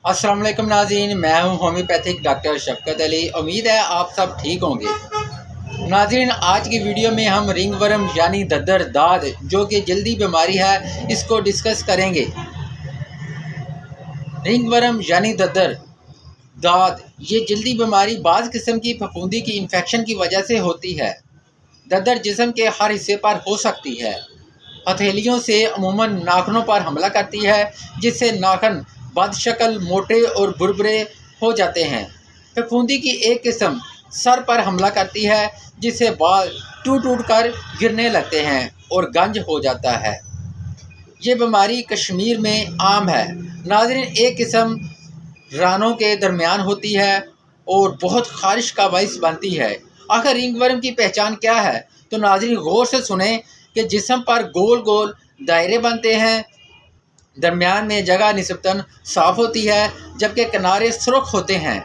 अस्सलाम वालेकुम नाज़रीन, मैं हूं होम्योपैथिक डॉक्टर शफकत अली। उम्मीद है आप सब ठीक होंगे। नाज़रीन, आज की वीडियो में हम रिंग वर्म यानी दद्दर दाद जो कि जल्दी बीमारी है इसको डिस्कस करेंगे। रिंग वर्म यानी दद्दर दाद ये जल्दी बीमारी बाज़ किस्म की फफूंदी की इन्फेक्शन की वजह से होती है। दद्दर जिस्म के हर हिस्से पर हो सकती है। हथेलियों से अमूमन नाखनों पर हमला करती है, जिससे नाखन बदशक्ल, मोटे और बुरबुरे हो जाते हैं। फफूंदी की एक किस्म सर पर हमला करती है, जिससे बाल टूट टूट कर गिरने लगते हैं और गंज हो जाता है। ये बीमारी कश्मीर में आम है। नाज़रीन, एक किस्म रानों के दरमियान होती है और बहुत खारिश का बाइस बनती है। आखिर रिंगवर्म की पहचान क्या है? तो नाज़रीन गौर से सुने कि जिस्म पर गोल गोल दायरे बनते हैं, दरमियान में जगह निस्बतन साफ़ होती है, जबकि किनारे सुर्ख होते हैं।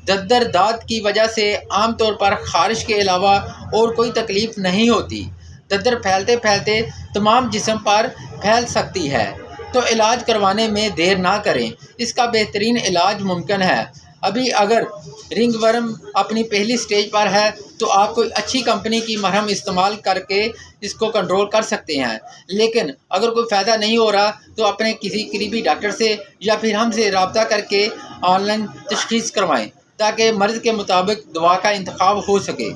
दद्दर दाद की वजह से आम तौर पर खारिश के अलावा और कोई तकलीफ नहीं होती। दद्दर फैलते फैलते तमाम जिस्म पर फैल सकती है, तो इलाज करवाने में देर ना करें। इसका बेहतरीन इलाज मुमकिन है। अभी अगर रिंग वर्म अपनी पहली स्टेज पर है तो आप कोई अच्छी कंपनी की मरहम इस्तेमाल करके इसको कंट्रोल कर सकते हैं, लेकिन अगर कोई फ़ायदा नहीं हो रहा तो अपने किसी करीबी डॉक्टर से या फिर हमसे रब्ता करके ऑनलाइन तशख़ीस करवाएं, ताकि मर्ज़ के मुताबिक दवा का इंतखाब हो सके।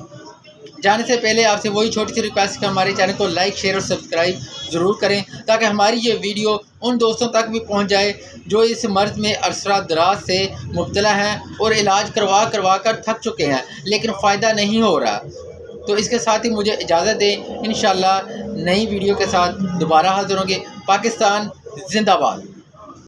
जाने से पहले आपसे वही छोटी सी रिक्वेस्ट कि हमारे चैनल को लाइक, शेयर और सब्सक्राइब ज़रूर करें, ताकि हमारी ये वीडियो उन दोस्तों तक भी पहुंच जाए जो इस मर्ज़ में अरसा दराज से मुब्तला हैं और इलाज करवा कर थक चुके हैं, लेकिन फ़ायदा नहीं हो रहा। तो इसके साथ ही मुझे इजाज़त दें। इंशाअल्लाह नई वीडियो के साथ दोबारा हाज़िर होंगे। पाकिस्तान जिंदाबाद।